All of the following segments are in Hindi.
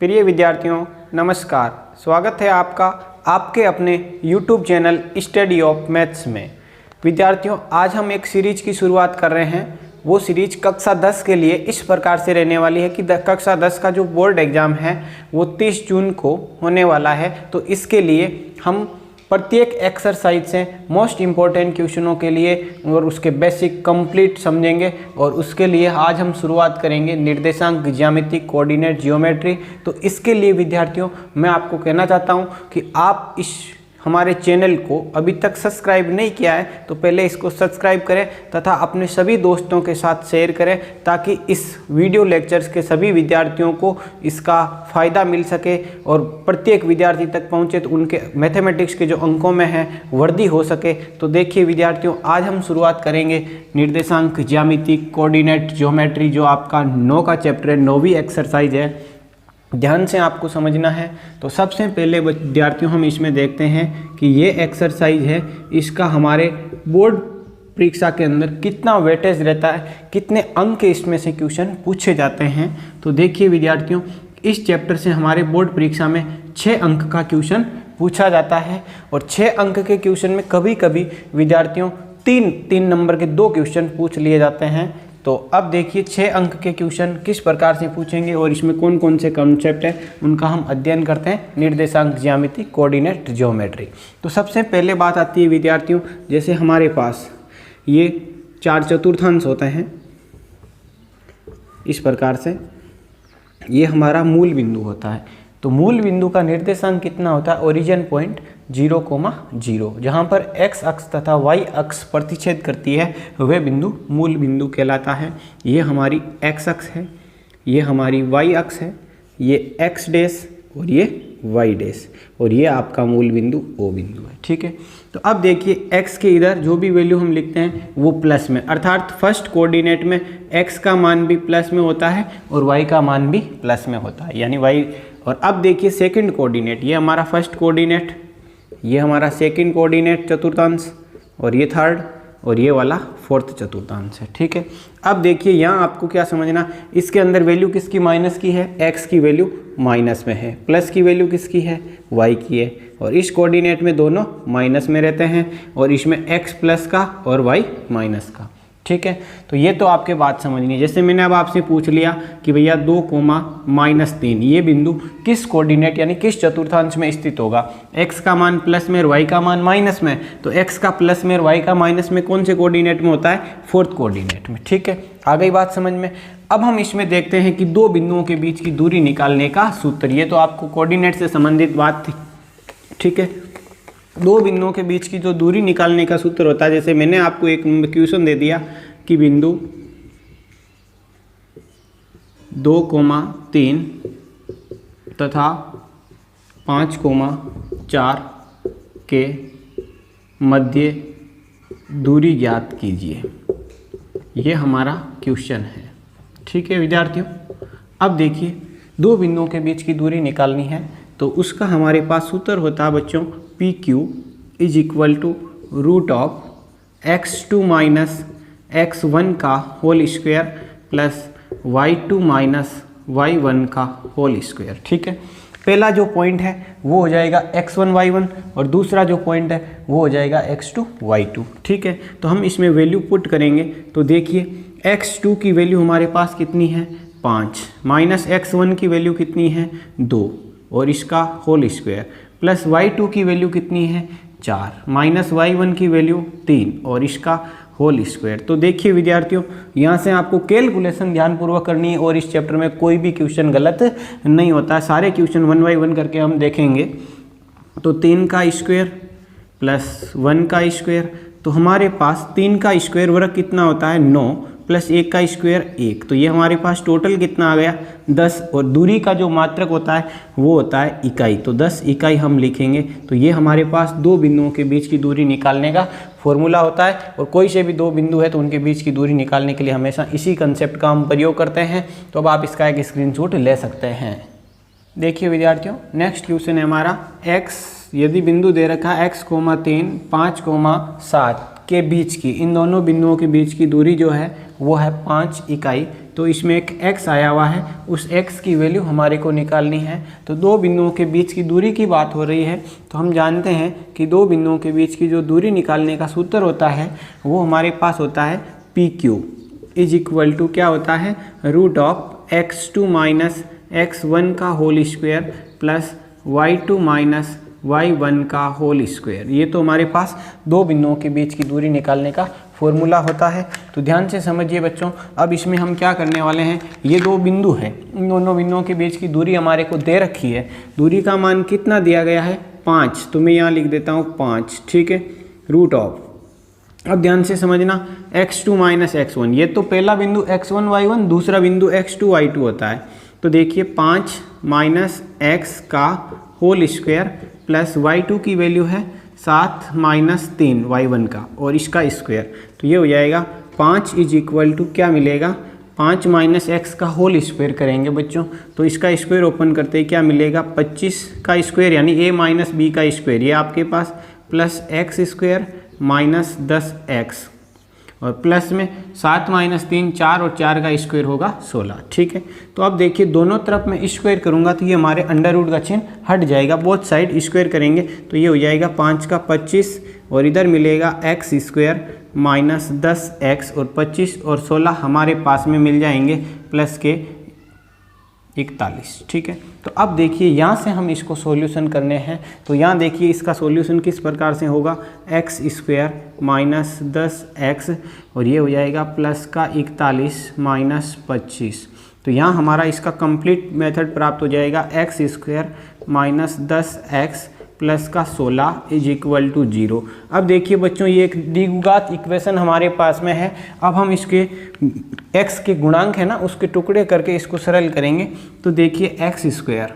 प्रिय विद्यार्थियों नमस्कार। स्वागत है आपका आपके अपने YouTube channel study of maths में। विद्यार्थियों आज हम एक सीरीज की शुरुआत कर रहे हैं। वो सीरीज कक्षा 10 के लिए इस प्रकार से रहने वाली है कि कक्षा 10 का जो बोर्ड एग्ज़ाम है वो 30 जून को होने वाला है। तो इसके लिए हम प्रत्येक एक्सरसाइज से मोस्ट इम्पॉर्टेंट क्वेश्चनों के लिए और उसके बेसिक कंप्लीट समझेंगे। और उसके लिए आज हम शुरुआत करेंगे निर्देशांक ज्यामिति कोऑर्डिनेट जियोमेट्री। तो इसके लिए विद्यार्थियों मैं आपको कहना चाहता हूं कि आप इस हमारे चैनल को अभी तक सब्सक्राइब नहीं किया है तो पहले इसको सब्सक्राइब करें तथा अपने सभी दोस्तों के साथ शेयर करें ताकि इस वीडियो लेक्चर्स के सभी विद्यार्थियों को इसका फ़ायदा मिल सके और प्रत्येक विद्यार्थी तक पहुंचे तो उनके मैथमेटिक्स के जो अंकों में है वृद्धि हो सके। तो देखिए विद्यार्थियों आज हम शुरुआत करेंगे निर्देशांक ज्यामिति कोऑर्डिनेट ज्योमेट्री जो आपका 9 का चैप्टर है, 9वीं एक्सरसाइज है। ध्यान से आपको समझना है। तो सबसे पहले विद्यार्थियों हम इसमें देखते हैं कि ये एक्सरसाइज है, इसका हमारे बोर्ड परीक्षा के अंदर कितना वेटेज रहता है, कितने अंक के इसमें से क्वेश्चन पूछे जाते हैं। तो देखिए विद्यार्थियों इस चैप्टर से हमारे बोर्ड परीक्षा में 6 अंक का क्वेश्चन पूछा जाता है और 6 अंक के क्वेश्चन में कभी कभी विद्यार्थियों 3 नंबर के 2 क्वेश्चन पूछ लिए जाते हैं। तो अब देखिए 6 अंक के क्वेश्चन किस प्रकार से पूछेंगे और इसमें कौन कौन से कॉन्सेप्ट है उनका हम अध्ययन करते हैं निर्देशांक ज्यामिति कोऑर्डिनेट ज्योमेट्री। तो सबसे पहले बात आती है विद्यार्थियों, जैसे हमारे पास ये 4 चतुर्थांश होते हैं इस प्रकार से, ये हमारा मूल बिंदु होता है। तो मूल बिंदु का निर्देशांक कितना होता है, ओरिजिन पॉइंट 0,0, जहाँ पर x अक्ष तथा y अक्ष प्रतिच्छेद करती है वह बिंदु मूल बिंदु कहलाता है। ये हमारी x अक्ष है, ये हमारी y अक्ष है, ये x डैश और ये y डैश और ये आपका मूल बिंदु O बिंदु है। ठीक है, तो अब देखिए x के इधर जो भी वैल्यू हम लिखते हैं वो प्लस में, अर्थात फर्स्ट कोऑर्डिनेट में x का मान भी प्लस में होता है और y का मान भी प्लस में होता है, यानी y। और अब देखिए सेकंड कोऑर्डिनेट, ये हमारा फर्स्ट कोऑर्डिनेट, ये हमारा सेकंड कोऑर्डिनेट चतुर्थांश और ये थर्ड और ये वाला फोर्थ चतुर्थांश है। ठीक है, अब देखिए यहाँ आपको क्या समझना, इसके अंदर वैल्यू किसकी माइनस की है, x की वैल्यू माइनस में है, प्लस की वैल्यू किसकी है, y की है। और इस कोऑर्डिनेट में दोनों माइनस में रहते हैं और इसमें x प्लस का और y माइनस का। ठीक है, तो ये तो आपके बात समझनी है। जैसे मैंने अब आपसे पूछ लिया कि भैया 2,-3 ये बिंदु किस कोऑर्डिनेट यानी किस चतुर्थांश में स्थित होगा, x का मान प्लस में और y का मान माइनस में। तो x का प्लस में और y का माइनस में कौन से कोऑर्डिनेट में होता है, फोर्थ कोऑर्डिनेट में। ठीक है, आ गई बात समझ में। अब हम इसमें देखते हैं कि 2 बिंदुओं के बीच की दूरी निकालने का सूत्र। ये तो आपको कोऑर्डिनेट से संबंधित बात थी। ठीक है, 2 बिंदुओं के बीच की जो दूरी निकालने का सूत्र होता है, जैसे मैंने आपको एक क्वेश्चन दे दिया कि बिंदु 2,3 तथा 5,4 के मध्य दूरी ज्ञात कीजिए, ये हमारा क्वेश्चन है। ठीक है विद्यार्थियों, अब देखिए 2 बिंदुओं के बीच की दूरी निकालनी है तो उसका हमारे पास सूत्र होता है बच्चों PQ = √x2 - x1 का whole square plus y2 - y1 का होल स्क्वायर। ठीक है, पहला जो पॉइंट है वो हो जाएगा x1 y1 और दूसरा जो पॉइंट है वो हो जाएगा x2 y2। ठीक है, तो हम इसमें वैल्यू पुट करेंगे तो देखिए x2 की वैल्यू हमारे पास कितनी है 5, माइनस x1 की वैल्यू कितनी है 2 और इसका होल स्क्वायर, प्लस y2 की वैल्यू कितनी है 4, माइनस y1 की वैल्यू 3 और इसका होल स्क्वायर। तो देखिए विद्यार्थियों यहाँ से आपको कैलकुलेशन ध्यानपूर्वक करनी है और इस चैप्टर में कोई भी क्वेश्चन गलत नहीं होता, सारे क्वेश्चन 1 बाय 1 करके हम देखेंगे। तो 3 का स्क्वायर प्लस 1 का स्क्वायर, तो हमारे पास 3 का स्क्वायर वर्ग कितना होता है 9 प्लस 1 का स्क्वायर 1, तो ये हमारे पास टोटल कितना आ गया 10। और दूरी का जो मात्रक होता है वो होता है इकाई, तो 10 इकाई हम लिखेंगे। तो ये हमारे पास 2 बिंदुओं के बीच की दूरी निकालने का फॉर्मूला होता है और कोई से भी 2 बिंदु है तो उनके बीच की दूरी निकालने के लिए हमेशा इसी कंसेप्ट का हम प्रयोग करते हैं। तो अब आप इसका एक स्क्रीनशॉट ले सकते हैं। देखिए विद्यार्थियों नेक्स्ट क्वेश्चन है हमारा x, यदि बिंदु दे रखा है x, 3, 5,7 के बीच की, इन दोनों बिंदुओं के बीच की दूरी जो है वो है 5 इकाई तो इसमें एक x आया हुआ है, उस x की वैल्यू हमारे को निकालनी है। तो दो बिंदुओं के बीच की दूरी की बात हो रही है, तो हम जानते हैं कि दो बिंदुओं के बीच की जो दूरी निकालने का सूत्र होता है वो हमारे पास होता है PQ इज इक्वल टू क्या होता है, root of x2 minus x1 का whole square plus y2 minus y1 का होल स्क्वायर। ये तो हमारे पास दो बिंदुओं के बीच की दूरी निकालने का फॉर्मूला होता है। तो ध्यान से समझिए बच्चों, अब इसमें हम क्या करने वाले हैं, ये दो बिंदु हैं, इन दोनों बिंदुओं के बीच की दूरी हमारे को दे रखी है। दूरी का मान कितना दिया गया है, 5, तो मैं यहाँ लिख देता हूँ 5, ठीक है, रूट ऑफ, अब ध्यान से समझना, x2 माइनस x1, ये तो पहला बिंदु x1 y1, दूसरा बिंदु x2 y2 होता है। तो देखिए 5 माइनस x का होल स्क्वायर प्लस y2 की वैल्यू है 7 माइनस 3 y1 का और इसका स्क्वायर, तो ये हो जाएगा 5 इज इक्वल टू क्या मिलेगा, 5 माइनस x का होल स्क्वायर करेंगे बच्चों, तो इसका स्क्वायर ओपन करते ही क्या मिलेगा, 25 का स्क्वायर यानी a माइनस b का स्क्वायर, ये आपके पास plus x square minus 10x और प्लस में 7 माइनस 3 4 और 4 का स्क्वायर होगा 16, ठीक है। तो अब देखिए दोनों तरफ मैं स्क्वायर करूंगा तो ये हमारे अंडर रूट का चिन्ह हट जाएगा, बोथ साइड स्क्वायर करेंगे तो ये हो जाएगा 5 का 25 और इधर मिलेगा x स्क्वायर माइनस 10x और 25 और 16 हमारे पास में मिल जाएंगे प्लस के 41, ठीक है। तो अब देखिए यहाँ से हम इसको सॉल्यूशन करने हैं, तो यहाँ देखिए इसका सॉल्यूशन किस प्रकार से होगा, x स्क्वायर माइनस 10x और ये हो जाएगा प्लस का 41 माइनस 25। तो यहाँ हमारा इसका कंप्लीट मेथड प्राप्त हो जाएगा, x square minus 10x plus का 16 इज इक्वल टू 0। अब देखिए बच्चों ये एक द्विघात इक्वेशन हमारे पास में है। अब हम इसके x के गुणांक है ना उसके टुकड़े करके इसको सरल करेंगे। तो देखिए x स्क्वायर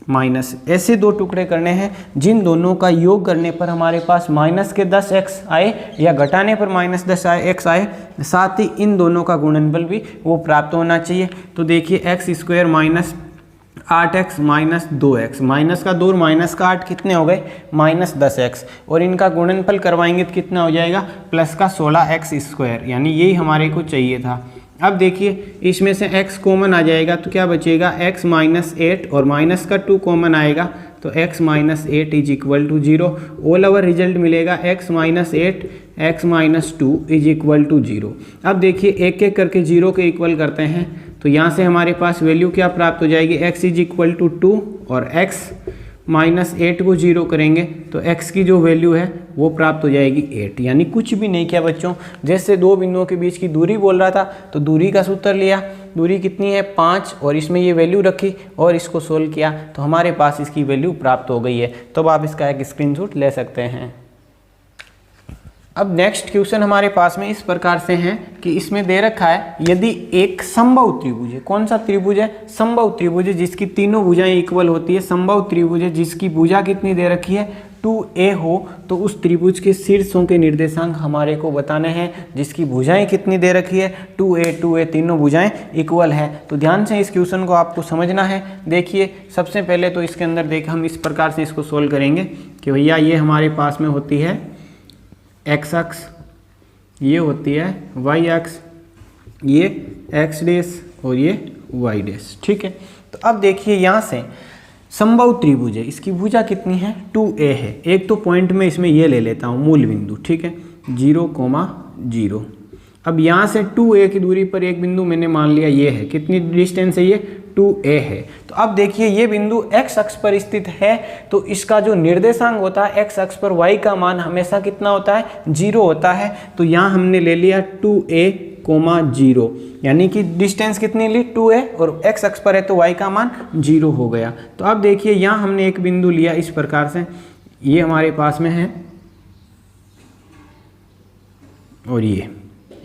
माइनस, ऐसे दो टुकड़े करने हैं जिन दोनों का योग करने पर हमारे पास माइनस के 10x आए या घटाने पर माइनस 10x आए, साथ ही इन दोनों का गुणनफल भी वो प्राप्त होना चाहिए। तो देखिए x square minus 8x minus 2x, minus का 2 और माइनस का 8 कितने हो गए, माइनस 10x और इनका गुणनफल करवाएंगे तो कितना हो जाएगा, प्लस का 16x स्क्वायर, यानी यही हमारे को चाहिए था। अब देखिए इसमें से x कॉमन आ जाएगा तो क्या बचेगा, x माइनस 8 और माइनस का 2 कॉमन आएगा तो x minus 8 is equal to 0। All over result मिलेगा x minus 8 x minus 2 is equal to 0। अब देखिए एक एक करके 0 के इक्वल करते हैं तो यहाँ से हमारे पास वैल्यू क्या प्राप्त हो जाएगी, x इज इक्वल टू 2 और x माइनस 8 को 0 करेंगे तो x की जो वैल्यू है वो प्राप्त हो जाएगी 8। यानी कुछ भी नहीं किया बच्चों, जैसे दो बिंदुओं के बीच की दूरी बोल रहा था तो दूरी का सूत्र लिया, दूरी कितनी है 5 और इसमें ये वैल्यू रखी और इसको सोल्व किया तो हमारे पास इसकी वैल्यू प्राप्त हो गई है। तो अब आप इसका एक स्क्रीनशॉट ले सकते हैं। अब नेक्स्ट क्वेश्चन हमारे पास में इस प्रकार से है कि इसमें दे रखा है, यदि एक समबाहु त्रिभुज है, कौन सा त्रिभुज है, समबाहु त्रिभुज है जिसकी तीनों भुजाएं इक्वल होती है, समबाहु त्रिभुज है जिसकी भुजा कितनी दे रखी है 2a हो, तो उस त्रिभुज के शीर्षों के निर्देशांक हमारे को बताने हैं जिसकी भुजाएं कितनी दे रखी है 2a तीनों भुजाएं इक्वल है। तो ध्यान से इस क्वेश्चन को आपको समझना है। देखिए सबसे पहले तो इसके अंदर देख हम इस प्रकार से इसको सोल्व करेंगे कि भैया ये हमारे पास में होती है x अक्ष, ये होती है y अक्ष, ये x डैश और ये y डैश, ठीक है। तो अब देखिए यहाँ से समबाहु त्रिभुज है, इसकी भुजा कितनी है 2a है। एक तो पॉइंट में इसमें ये ले लेता हूँ मूल बिंदु, ठीक है 0,0। अब यहाँ से 2a की दूरी पर एक बिंदु मैंने मान लिया ये है, कितनी डिस्टेंस है ये 2a है। तो अब देखिए ये बिंदु x अक्ष पर स्थित है तो इसका जो निर्देशांक होता है x अक्ष पर y का मान हमेशा कितना होता है 0 होता है। तो यहाँ हमने ले लिया 2a, 0, यानी कि डिस्टेंस कितनी ली 2a और x अक्ष पर है तो y का मान 0 हो गया। तो अब देखिए यहाँ हमने एक बिंदु लिया इस प्रकार से, ये हमारे पास में है और ये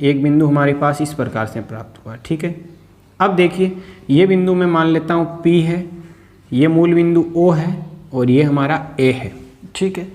एक बिंदु हमारे पास इस प्रकार से प्राप्त हुआ, ठीक है। अब देखिए ये बिंदु मैं मान लेता हूँ P है, ये मूल बिंदु O है और ये हमारा A है, ठीक है।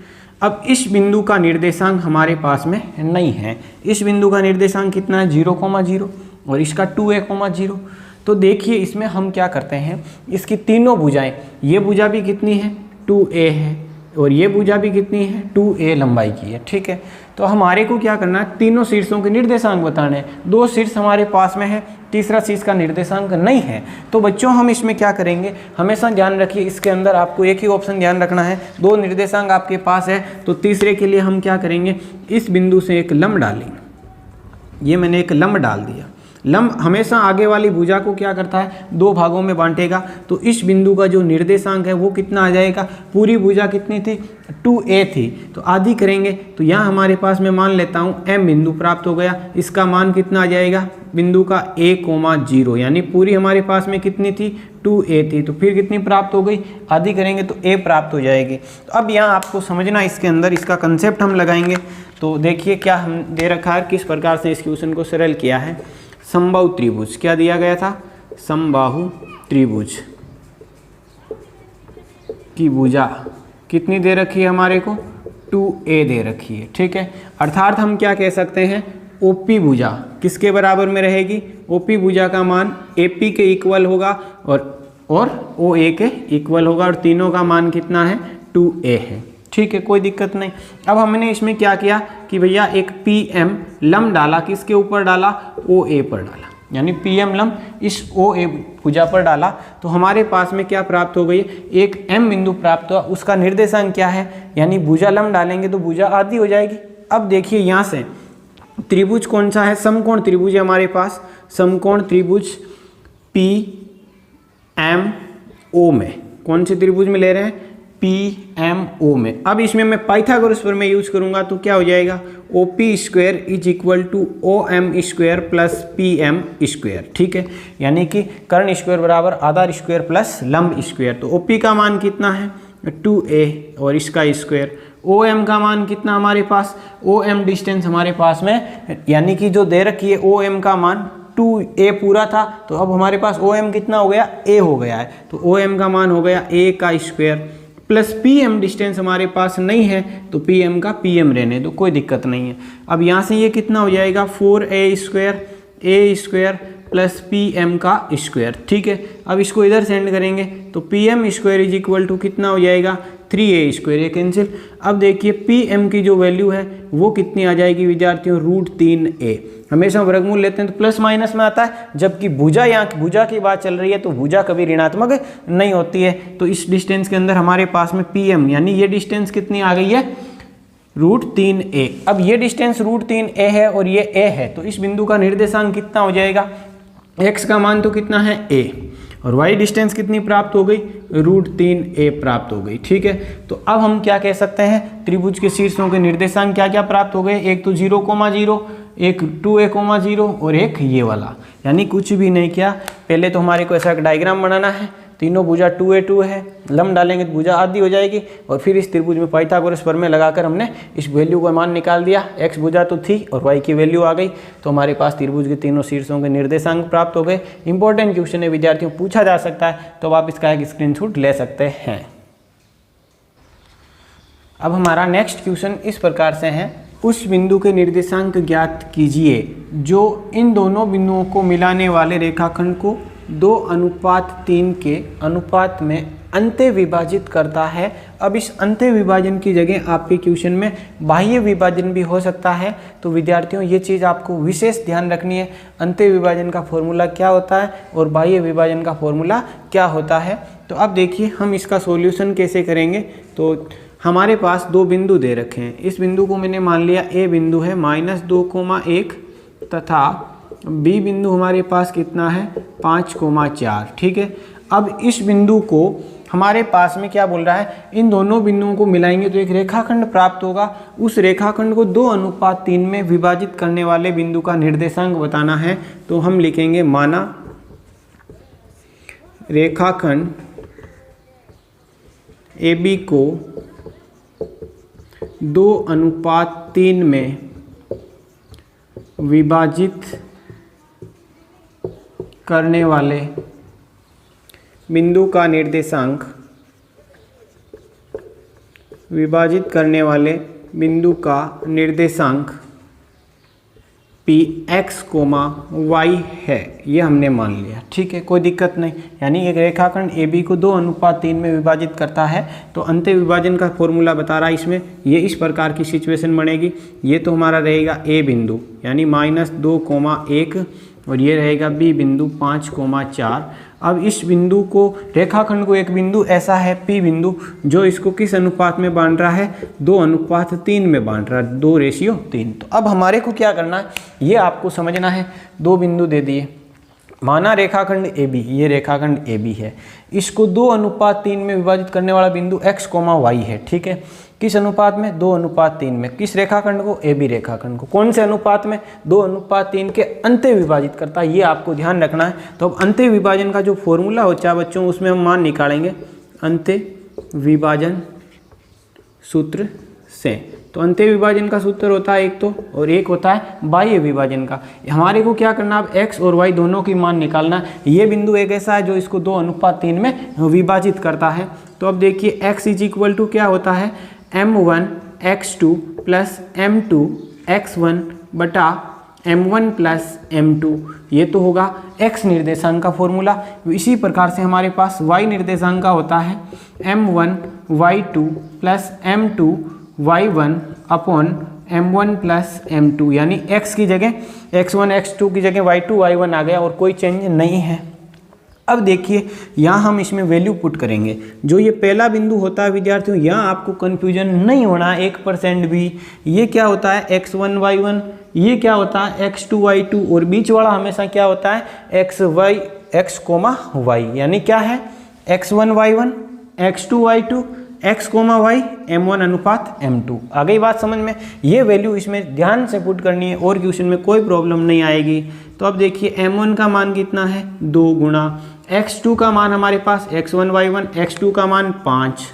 अब इस बिंदु का निर्देशांक हमारे पास में नहीं है, इस बिंदु का निर्देशांक कितना है 0,0 और इसका 2a,0। तो देखिए इसमें हम क्या करते हैं, इसकी तीनों भुजाएं, ये भुजा भी कितनी है 2a है और ये भुजा भी कितनी है 2a लंबाई की है, ठीक है। तो हमारे को क्या करना है, तीनों शीर्षों के निर्देशांक बताने हैं। दो शीर्ष हमारे पास में है तीसरा सी इसका निर्देशांक नहीं है। तो बच्चों हम इसमें क्या करेंगे, हमेशा ध्यान रखिए इसके अंदर आपको एक ही ऑप्शन ध्यान रखना है, दो निर्देशांक आपके पास है, तो तीसरे के लिए हम क्या करेंगे, इस बिंदु से एक लंब डालेंगे। ये मैंने एक लंब डाल दिया। लंब हमेशा आगे वाली भुजा को क्या करता है, दो भागों में बांटेगा। तो इस बिंदु का जो निर्देशांक है वो कितना आ जाएगा, पूरी भुजा कितनी थी, 2a थी, तो आधी करेंगे तो यहाँ हमारे पास मैं मान लेता हूँ m बिंदु प्राप्त हो गया। इसका मान कितना आ जाएगा, बिंदु का a,0, यानी पूरी हमारे पास में कितनी थी, 2a थी, तो फिर कितनी प्राप्त हो गई, आधी करेंगे तो a प्राप्त हो जाएगी। तो अब यहाँ आपको समझना, इसके अंदर इसका कंसेप्ट हम लगाएंगे। तो देखिए क्या हम दे रखा है, किस प्रकार से इस क्वेश्चन को सरल किया है। समबाहु त्रिभुज क्या दिया गया था, समबाहु त्रिभुज की भुजा कितनी दे रखी है हमारे को, 2a दे रखी है, ठीक है। अर्थात हम क्या कह सकते हैं, OP भुजा किसके बराबर में रहेगी, OP भुजा का मान AP के इक्वल होगा और OA के इक्वल होगा, और तीनों का मान कितना है, 2a है, ठीक है, कोई दिक्कत नहीं। अब हमने इसमें क्या किया कि भैया एक PM लंब डाला, किसके ऊपर डाला, OA पर डाला, यानी PM लंब इस OA भुजा पर डाला, तो हमारे पास में क्या प्राप्त हो गई, एक M बिंदु प्राप्त हुआ। उसका निर्देशांक क्या है, यानी भुजा लंब डालेंगे तो भुजा आधी हो जाएगी। अब देखिए यहाँ से त्रिभुज कौन सा है, समकोण त्रिभुज है हमारे पास, समकोण त्रिभुज PMO में, कौन से त्रिभुज में ले रहे हैं, PMO में। अब इसमें मैं पाइथागोरस प्रमेय यूज करूंगा तो क्या हो जाएगा, OP² is equal to OM² plus PM², ठीक है, यानी कि कर्ण स्क्वायर बराबर आधार स्क्वायर प्लस लंब स्क्वायर। तो OP का मान कितना है, 2a और इसका स्क्वायर। OM का मान कितना हमारे पास, OM डिस्टेंस हमारे पास में, यानी कि जो दे रखी है OM का मान 2a पूरा था, तो अब हमारे पास OM कितना हो गया, a हो गया है, तो OM का मान हो गया a का स्क्वायर प्लस PM डिस्टेंस हमारे पास नहीं है, तो PM का PM रहने दो, कोई दिक्कत नहीं है। अब यहाँ से ये कितना हो जाएगा, 4a² प्लस PM का स्क्वायर, ठीक है। अब इसको इधर सेंड करेंगे तो PM² इज इक्वल टू कितना हो जाएगा, 3a², ये कैंसिल। अब देखिए PM की जो वैल्यू है वो कितनी आ जाएगी विद्यार्थियों, √3a। हमेशा वर्गमूल लेते हैं तो प्लस माइनस में आता है, जबकि भुजा यहाँ भुजा की बात चल रही है तो भुजा कभी ऋणात्मक नहीं होती है। तो इस डिस्टेंस के अंदर हमारे पास में PM, यानी ये डिस्टेंस कितनी आ गई है, √3a। अब ये डिस्टेंस √3a है और ये a है, तो इस बिंदु का निर्देशांक कितना हो जाएगा, x का मान तो कितना है a, और y डिस्टेंस कितनी प्राप्त हो गई, √3a प्राप्त हो गई, ठीक है। तो अब हम क्या कह सकते हैं, त्रिभुज के शीर्षों के निर्देशांक क्या क्या प्राप्त हो गए, एक तो 0,0, एक 2a,0 और एक ये वाला, यानी कुछ भी नहीं किया। पहले तो हमारे को ऐसा एक डायग्राम बनाना है, तीनों भुजा 2a2 है, लंब डालेंगे तो भुजा आधी हो जाएगी, और फिर इस त्रिभुज में पाइथागोरस प्रमेय लगाकर हमने इस वैल्यू का मान निकाल दिया। x भुजा तो थी और y की वैल्यू आ गई, तो हमारे पास त्रिभुज के तीनों शीर्षों के निर्देशांक प्राप्त हो गए। इंपॉर्टेंट क्वेश्चन है विद्यार्थियों, पूछा जा सकता है, तो आप इसका एक स्क्रीनशॉट ले सकते हैं। अब हमारा नेक्स्ट क्वेश्चन इस प्रकार से है, उस बिंदु के निर्देशांक ज्ञात कीजिए जो इन दोनों बिंदुओं को मिलाने वाले रेखाखंड को 2:3 के अनुपात में अंत्य विभाजित करता है। अब इस अंत्य विभाजन की जगह आपके क्वेश्चन में बाह्य विभाजन भी हो सकता है, तो विद्यार्थियों ये चीज़ आपको विशेष ध्यान रखनी है, अंत्य विभाजन का फॉर्मूला क्या होता है और बाह्य विभाजन का फॉर्मूला क्या होता है। तो अब देखिए हम इसका सॉल्यूशन कैसे करेंगे। तो हमारे पास दो बिंदु दे रखे हैं, इस बिंदु को मैंने मान लिया A बिंदु है -2,1 तथा B बिंदु हमारे पास कितना है 5,4, ठीक है। अब इस बिंदु को हमारे पास में क्या बोल रहा है, इन दोनों बिंदुओं को मिलाएंगे तो एक रेखाखंड प्राप्त होगा। उस रेखाखंड को 2:3 में विभाजित करने वाले बिंदु का निर्देशांक बताना है। तो हम लिखेंगे माना रेखाखंड AB को 2:3 में विभाजित करने वाले बिंदु का निर्देशांक Px, y है, ये हमने मान लिया, ठीक है, कोई दिक्कत नहीं। यानी एक रेखाखंड AB को 2:3 में विभाजित करता है, तो अंत्य विभाजन का फॉर्मूला बता रहा है इसमें, ये इस प्रकार की सिचुएशन बनेगी। ये तो हमारा रहेगा A बिंदु, यानी -2,1 और ये रहेगा बी बिंदु 5,4। अब इस बिंदु को रेखाखंड को एक बिंदु ऐसा है पी बिंदु जो इसको किस अनुपात में बांट रहा है, 2:3 में बांट रहा है, 2:3। तो अब हमारे को क्या करना है, ये आपको समझना है। दो बिंदु दे दिए, माना रेखाखंड ए बी, ये रेखाखंड ए बी है, इसको 2:3 में विभाजित करने वाला बिंदु x, y है। ठीक है, किस अनुपात में, 2:3 में। किस रेखाखंड को, ए बी रेखाखंड को। कौन से अनुपात में, 2:3 के अंत्य विभाजित करता है, ये आपको ध्यान रखना है। तो अब अंत्य विभाजन का जो फॉर्मूला होता है बच्चों, उसमें हम मान निकालेंगे अंत्य विभाजन सूत्र से। तो अंत्य विभाजन का सूत्र होता है एक तो, और एक होता है बाह्य विभाजन का। हमारे को क्या करना, अब x और y दोनों की मान निकालना। ये बिंदु एक ऐसा है जो इसको 2:3 में विभाजित करता है। तो अब देखिए x = क्या होता है, m1 x2 plus m2 x1 बटा m1 प्लस m2। ये तो होगा x निर्देशांक का फॉर्मूला। इसी प्रकार से हमारे पास y निर्देशांक का होता है m1 y2 plus m2 y1 upon m1 plus m2, यानी x की जगह x1 x2 की जगह y2 y1 आ गया और कोई चेंज नहीं है। अब देखिए यहाँ हम इसमें वैल्यू पुट करेंगे। जो ये पहला बिंदु होता है विद्यार्थियों, यहाँ आपको कन्फ्यूजन नहीं होना 1% भी। ये क्या होता है, x1 y1, ये क्या होता है x2 y2, और बीच वाला हमेशा क्या होता है x y, यानी क्या है x1 y1 x2 y2 x, y m1:m2। आ गई बात समझ में। ये वैल्यू इसमें ध्यान से पुट करनी है और क्वेश्चन में कोई प्रॉब्लम नहीं आएगी। तो अब देखिए m1 का मान कितना है, 2 गुणा x2 का मान हमारे पास x1 y1 x2 का मान 5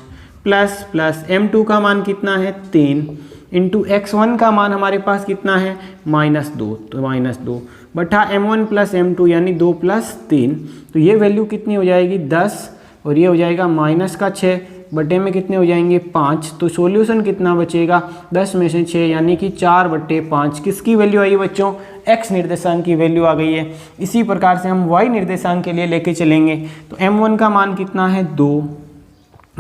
प्लस m2 का मान कितना है 3 इंटू x1 का मान हमारे पास कितना है -2, तो -2 बटा m1 प्लस m2 यानी 2 प्लस 3। तो ये वैल्यू कितनी हो जाएगी 10, और ये हो जाएगा -6 बटे में कितने हो जाएंगे 5। तो सॉल्यूशन कितना बचेगा, 10 में से 6 यानी कि 4/5। किसकी वैल्यू आई बच्चों, x निर्देशांक की वैल्यू आ गई है। इसी प्रकार से हम y निर्देशांक के लिए लेके चलेंगे। तो m1 का मान कितना है 2,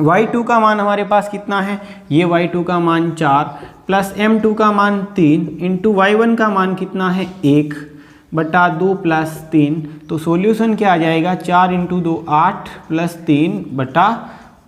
y2 का मान हमारे पास कितना है, ये y2 का मान 4 प्लस m2 का मान 3 इंटू y1 का मान कितना है 1 बटा 2 प्लस 3। तो सॉल्यूशन क्या आ जाएगा, 4 इंटू 2 8 प्लस 3 बटा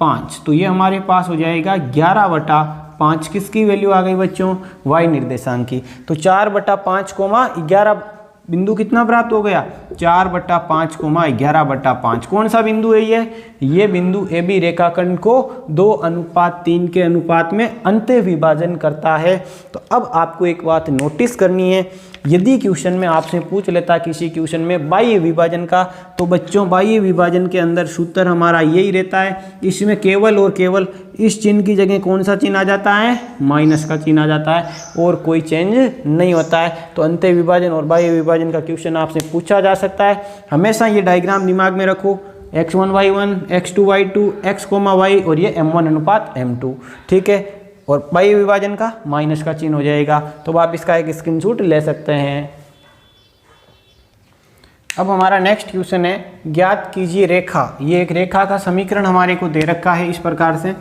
5। तो ये हमारे पास हो जाएगा 11/5। किसकी वैल्यू आ गई बच्चों, y निर्देशांक की। तो 4/5, 11 बिंदु कितना प्राप्त हो गया, 4/5, 11/5। कौन सा बिंदु है ये बिंदु ए बी रेखाखंड को 2:3 के अनुपात में अंत्य विभाजन करता है। तो अब आपको एक बात नोटिस करनी है, यदि क्वेश्चन में आपसे पूछ लेता किसी क्वेश्चन में बाह्य विभाजन का, तो बच्चों बाह्य विभाजन के अंदर सूत्र हमारा यही रहता है। इसमें केवल और केवल इस चिन्ह की जगह कौन सा चिन्ह आ जाता है, माइनस का चिन्ह आ जाता है, और कोई चेंज नहीं होता है। तो अंत्य विभाजन और बाह्य विभाजन का क्वेश्चन आपसे पूछा जा सकता है। हमेशा ये डायग्राम दिमाग में रखो, x1 y1 x2 y2 x, y और ये m1:m2। ठीक है, और बाह्य विभाजन का माइनस का चिन्ह हो जाएगा। तो आप इसका एक स्क्रीनशॉट ले सकते हैं। अब हमारा नेक्स्ट क्वेश्चन है, ज्ञात कीजिए रेखा। ये एक रेखा का समीकरण हमारे को दे रखा है इस प्रकार से,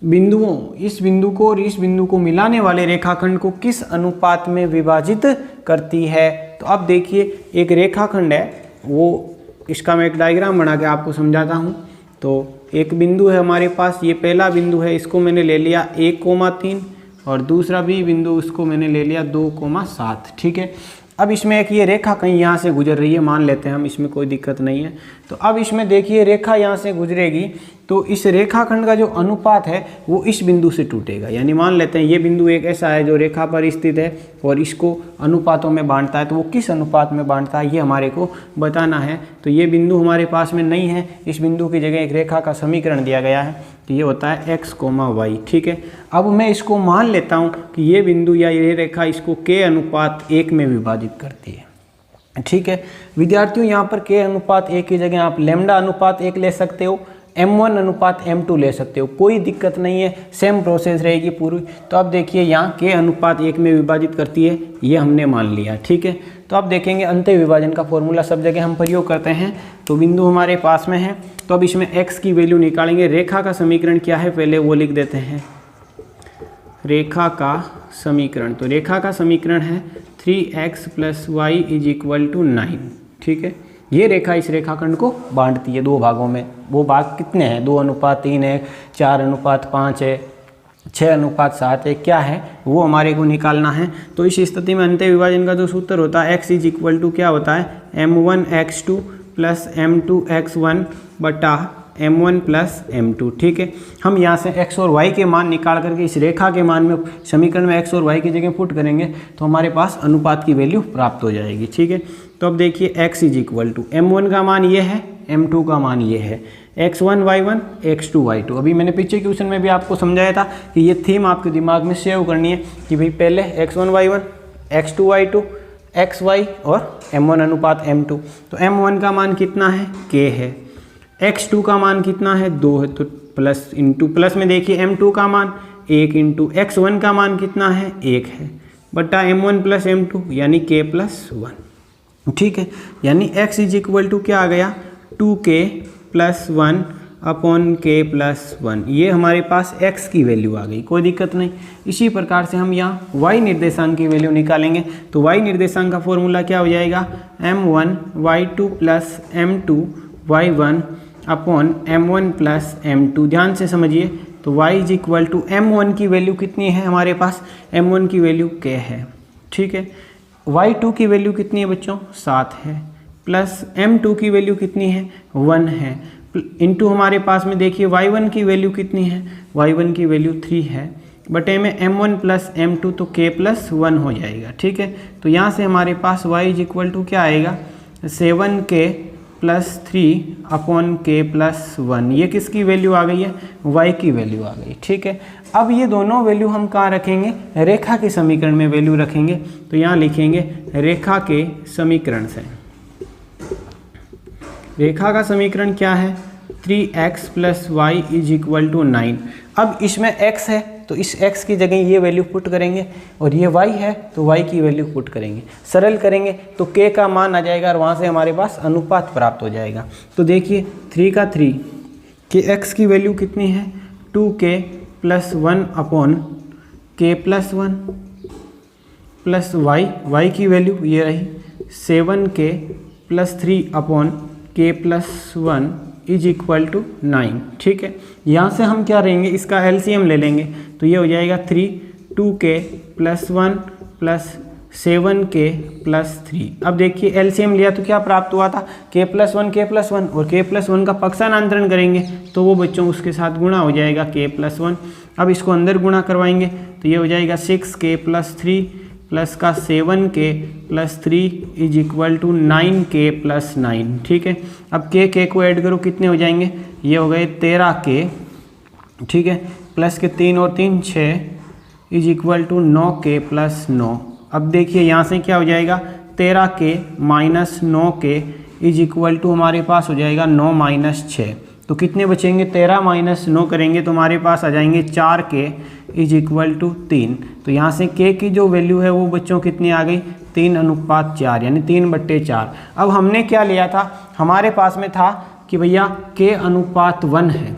बिंदुओं, इस बिंदु को और इस बिंदु को मिलाने वाले रेखाखंड को किस अनुपात में विभाजित करती है। तो अब देखिए एक रेखाखंड है, वो इसका मैं एक डायग्राम बना के आपको समझाता हूँ। तो एक बिंदु है हमारे पास, ये पहला बिंदु है, इसको मैंने ले लिया 1,3, और दूसरा भी बिंदु इसको मैंने ले लिया 2,7। ठीक है, अब इसमें एक ये रेखा कहीं यहाँ से गुजर रही है, मान लेते हैं हम, इसमें कोई दिक्कत नहीं है। तो अब इसमें देखिए रेखा यहाँ से गुजरेगी, तो इस रेखाखंड का जो अनुपात है वो इस बिंदु से टूटेगा। यानी मान लेते हैं ये बिंदु एक ऐसा है जो रेखा पर स्थित है और इसको अनुपातों में बांटता है, तो वो किस अनुपात में बांटता है ये हमारे को बताना है। तो ये बिंदु हमारे पास में नहीं है, इस बिंदु की जगह एक रेखा का समीकरण दिया गया है, तो ये होता है x, y। ठीक है, अब मैं इसको मान लेता हूँ कि ये बिंदु या ये रेखा इसको k:1 में विभाजित करती है। ठीक है विद्यार्थियों, यहाँ पर k:1 की जगह आप λ:1 ले सकते हो, m1:m2 ले सकते हो, कोई दिक्कत नहीं है, सेम प्रोसेस रहेगी पूरी। तो अब देखिए यहाँ k:1 में विभाजित करती है, ये हमने मान लिया। ठीक है, तो अब देखेंगे अंत्य विभाजन का फॉर्मूला सब जगह हम प्रयोग करते हैं। तो बिंदु हमारे पास में है, तो अब इसमें x की वैल्यू निकालेंगे। रेखा का समीकरण क्या है पहले वो लिख देते हैं, रेखा का समीकरण। तो रेखा का समीकरण है 3x plus y is equal to 9। ठीक है, ये रेखा इस रेखाखंड को बांटती है दो भागों में। वो भाग कितने हैं? 2:3 है, 4:5 है, 6:7 है, क्या है वो हमारे को निकालना है। तो इस स्थिति में अंत्य विभाजन का जो सूत्र होता है x इज इक्वल टू क्या होता है? m1x2 प्लस m2x1 बटा m1 प्लस m2। ठीक है, हम यहाँ से x और y के मान निकाल करके इस रेखा के मान में समीकरण में x और y की जगह पुट करेंगे तो हमारे पास अनुपात की वैल्यू प्राप्त हो जाएगी। ठीक है, तो अब देखिए x is equal to m1 का मान ये है, m2 का मान ये है, x1 y1 x2 y2। अभी मैंने पीछे क्वेश्चन में भी आपको समझाया था कि ये थीम आपके दिमाग में सेव करनी है कि भाई पहले x1 y1 x2 y2 xy और m1 अनुपात m2। तो m1 का मान कितना है? k है। x2 का मान कितना है? 2 है, तो प्लस इंटू प्लस में देखिए m2 का मान 1 इंटू x1 का मान कितना है? 1 है बटा m1 प्लस m2 यानी k प्लस 1। ठीक है, यानी x इज इक्वल टू क्या आ गया? 2k plus 1 upon k plus 1। ये हमारे पास x की वैल्यू आ गई, कोई दिक्कत नहीं। इसी प्रकार से हम यहाँ y निर्देशांक की वैल्यू निकालेंगे तो y निर्देशांक का फॉर्मूला क्या हो जाएगा? m1 y2 plus m2 y1 upon m1 plus m2। ध्यान से समझिए, तो y is equal to m1 की वैल्यू कितनी है हमारे पास? m1 की वैल्यू k है। ठीक है, y2 की वैल्यू कितनी है बच्चों? 7 है, प्लस m2 की वैल्यू कितनी है? 1 है, इंटू हमारे पास में देखिए y1 की वैल्यू कितनी है? y1 की वैल्यू 3 है, बटे में m1 प्लस m2 तो k प्लस 1 हो जाएगा। ठीक है, तो यहाँ से हमारे पास y इज इक्वल टू क्या आएगा? 7k plus 3 upon k plus 1। ये किसकी वैल्यू आ गई है? y की वैल्यू आ गई। ठीक है, अब ये दोनों वैल्यू हम कहाँ रखेंगे? रेखा के समीकरण में वैल्यू रखेंगे। तो यहाँ लिखेंगे रेखा के समीकरण से। रेखा का समीकरण क्या है? 3x plus y is equal to 9। अब इसमें x है तो इस x की जगह ये वैल्यू पुट करेंगे और ये y है तो y की वैल्यू पुट करेंगे। सरल करेंगे तो k का मान आ जाएगा और वहाँ से हमारे पास अनुपात प्राप्त हो जाएगा। तो देखिए 3 का 3 कि x की वैल्यू कितनी है? 2k plus 1 upon k plus 1 plus y की वैल्यू ये रही 7k plus 3 upon k plus 1 is equal to 9। ठीक है, यहाँ से हम क्या रहेंगे? इसका एलसीएम ले लेंगे तो ये हो जाएगा 2k plus 1 plus 7k plus 3। अब देखिए एलसीएम लिया तो क्या प्राप्त हुआ था? k प्लस 1 और k प्लस 1 का पक्षांतरण करेंगे तो वो बच्चों उसके साथ गुणा हो जाएगा k प्लस 1। अब इसको अंदर गुणा करवाएंगे तो ये हो जाएगा 6k प्लस 3 प्लस का 7k plus 3 is equal to 9k plus 9। ठीक है, अब k को ऐड करो कितने हो जाएंगे? ये हो गए 13k। ठीक है, प्लस के 3 और 3 6 is equal to 9k plus 9। अब देखिए यहाँ से क्या हो जाएगा? 13k minus 9k is equal to हमारे पास हो जाएगा 9 माइनस 6। तो कितने बचेंगे? 13 माइनस 9 करेंगे तो हमारे पास आ जाएंगे 4k इज इक्वल टू 3। तो यहाँ से k की जो वैल्यू है वो बच्चों कितनी आ गई? 3:4 यानी 3/4। अब हमने क्या लिया था? हमारे पास में था कि भैया k अनुपात 1 है।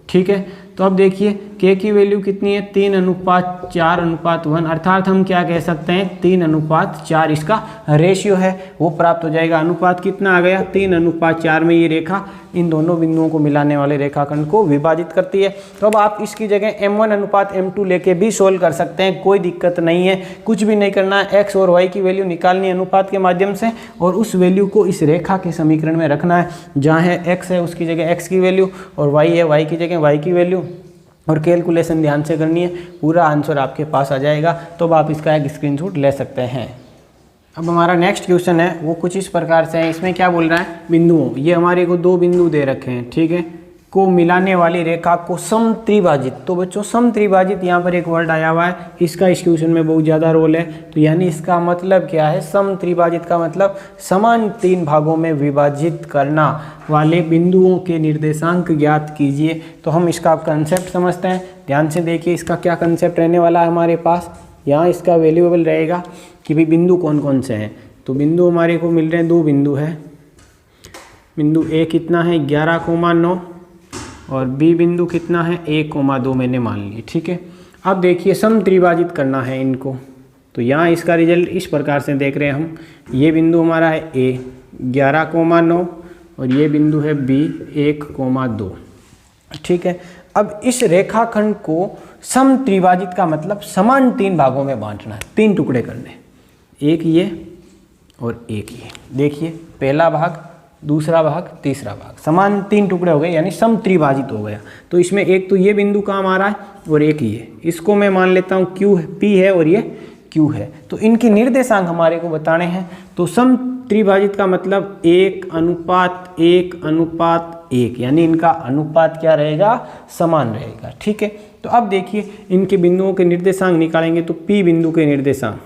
ठीक है, तो अब देखिए k की वैल्यू कितनी है? 3:4:1 अर्थात हम क्या कह सकते हैं? 3:4 इसका रेशियो है वो प्राप्त हो जाएगा। अनुपात कितना आ गया? 3:4 में ये रेखा इन दोनों बिंदुओं को मिलाने वाले रेखाखंड को विभाजित करती है। तो अब आप इसकी जगह m1 अनुपात m2 लेके भी सोल्व कर सकते हैं, कोई दिक्कत नहीं है। कुछ भी नहीं करना है, x और y की वैल्यू निकालनी है अनुपात के माध्यम से और उस वैल्यू को इस रेखा के समीकरण में रखना है। जहाँ है x है उसकी जगह x की वैल्यू और y है y की जगह y की वैल्यू और कैलकुलेशन ध्यान से करनी है, पूरा आंसर आपके पास आ जाएगा। तो अब आप इसका एक स्क्रीनशॉट ले सकते हैं। अब हमारा नेक्स्ट क्वेश्चन है वो कुछ इस प्रकार से है। इसमें क्या बोल रहा है? बिंदुओं, ये हमारे को 2 बिंदु दे रखे हैं। ठीक है, को मिलाने वाली रेखा को समत्रिभाजित। तो बच्चों समत्रिभाजित यहाँ पर एक वर्ड आया हुआ है, इसका इस क्वेश्चन में बहुत ज़्यादा रोल है। तो यानी इसका मतलब क्या है? समत्रिभाजित का मतलब समान 3 भागों में विभाजित करना वाले बिंदुओं के निर्देशांक ज्ञात कीजिए। तो हम इसका कंसेप्ट समझते हैं। ध्यान से देखिए इसका क्या कंसेप्ट रहने वाला है हमारे पास। यहाँ इसका वैल्यूएबल रहेगा कि भाई बिंदु कौन कौन से हैं। तो बिंदु हमारे को मिल रहे हैं, 2 बिंदु है। बिंदु ए कितना है? 11,9 और बी बिंदु कितना है? 1,2 मैंने मान ली। ठीक है, अब देखिए समत्रिभाजित करना है इनको। तो यहाँ इसका रिजल्ट इस प्रकार से देख रहे हैं हम। ये बिंदु हमारा है A 11,9 और ये बिंदु है B 1,2। ठीक है, अब इस रेखाखंड को सम त्रिभाजित का मतलब समान 3 भागों में बांटना है, 3 टुकड़े करने, एक ये और एक ये। देखिए पहला भाग, दूसरा भाग, तीसरा भाग, समान 3 टुकड़े हो गए यानी सम त्रिभाजित हो गया। तो इसमें एक तो ये बिंदु काम आ रहा है और एक ये, इसको मैं मान लेता हूँ Q है, P है और ये Q है। तो इनके निर्देशांक हमारे को बताने हैं। तो सम त्रिभाजित का मतलब 1:1:1 यानी इनका अनुपात क्या रहेगा, समान रहेगा। ठीक है, तो अब देखिए इनके बिंदुओं के निर्देशांक निकालेंगे। तो P बिंदु के निर्देशांक,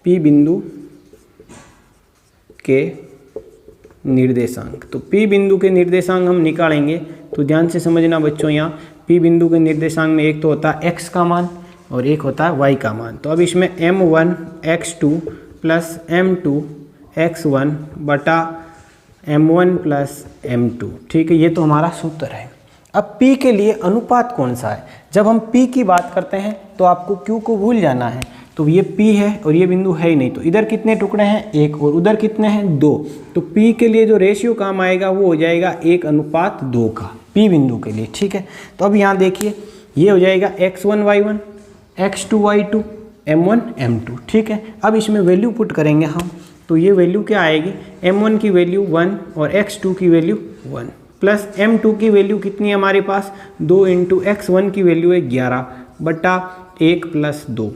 P बिंदु के निर्देशांक, तो P बिंदु के निर्देशांक हम निकालेंगे। तो ध्यान से समझना बच्चों, यहाँ P बिंदु के निर्देशांक में एक तो होता है x का मान और एक होता है y का मान। तो अब इसमें m1x2 प्लस m2 x1 बटा m1 प्लस m2। ठीक है, ये तो हमारा सूत्र है। अब P के लिए अनुपात कौन सा है? जब हम P की बात करते हैं तो आपको Q को भूल जाना है। तो ये P है और ये बिंदु है ही नहीं, तो इधर कितने टुकड़े हैं, 1, और उधर कितने हैं, 2। तो P के लिए जो रेशियो काम आएगा वो हो जाएगा 1:2 का, P बिंदु के लिए। ठीक है, तो अब यहाँ देखिए ये हो जाएगा x1 y1, x2 y2, m1 m2। ठीक है, अब इसमें वैल्यू पुट करेंगे हम। तो ये वैल्यू क्या आएगी, m1 की वैल्यू 1 और x2 की वैल्यू 1 प्लस m2 की वैल्यू कितनी है हमारे पास, 2 इंटू x1 की वैल्यू है 11 बटा 1 प्लस 2,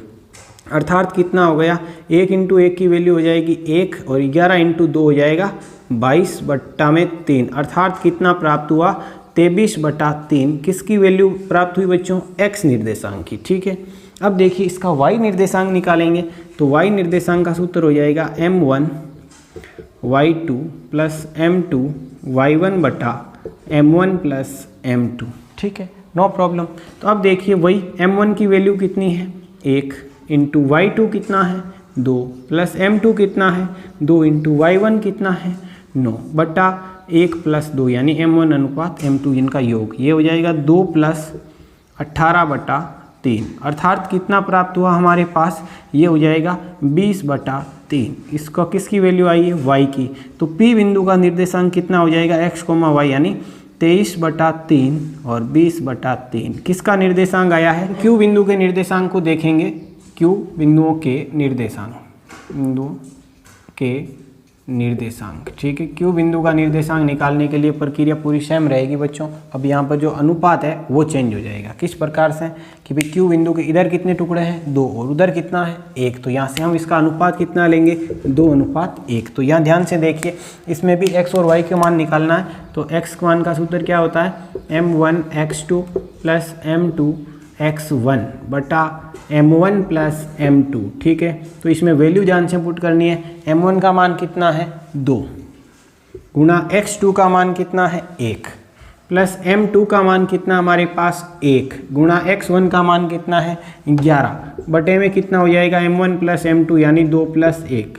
अर्थात कितना हो गया, 1 इंटू 1 की वैल्यू हो जाएगी 1 और 11 इंटू 2 हो जाएगा 22 बट्टा में 3, अर्थात कितना प्राप्त हुआ, 23 बटा 3। किसकी वैल्यू प्राप्त हुई बच्चों, x निर्देशांक की। ठीक है, अब देखिए इसका y निर्देशांक निकालेंगे। तो y निर्देशांक का सूत्र हो जाएगा m1 y2 plus m2 y1 बटा m1 प्लस m2। ठीक है, नो प्रॉब्लम। तो अब देखिए वही m1 की वैल्यू कितनी है, 1 इंटू y2 कितना है, 2 प्लस m2 कितना है, 2 इंटू y1 कितना है, 9 बटा 1 प्लस 2 यानी m1 अनुपात m2 इनका योग, ये हो जाएगा 2 प्लस 18 बटा 3, अर्थात कितना प्राप्त हुआ हमारे पास, ये हो जाएगा 20 बटा 3। इसका किसकी वैल्यू आई है, y की। तो P बिंदु का निर्देशांक कितना हो जाएगा, x, y यानी 23 बटा 3 और 20 बटा 3। किसका निर्देशांक आया है, Q बिंदु के निर्देशांक को देखेंगे। Q बिंदुओं के निर्देशांक, ठीक है, Q बिंदु का निर्देशांक निकालने के लिए प्रक्रिया पूरी सेम रहेगी बच्चों। अब यहाँ पर जो अनुपात है वो चेंज हो जाएगा। किस प्रकार से कि भाई Q बिंदु के इधर कितने टुकड़े हैं, 2 और उधर कितना है, 1। तो यहाँ से हम इसका अनुपात कितना लेंगे, 2:1। तो यहाँ ध्यान से देखिए, इसमें भी x और y के मान निकालना है। तो x के मान का सूत्र क्या होता है, m1 x2 plus m2 x1 बटा m1 प्लस m2। ठीक है, तो इसमें वैल्यू ध्यान से पुट करनी है। m1 का मान कितना है, 2 गुणा x2 का मान कितना है, 1 प्लस m2 का मान कितना हमारे पास, 1 गुणा x1 का मान कितना है, 11 बटे में कितना हो जाएगा, m1 प्लस m2 यानी 2 प्लस 1।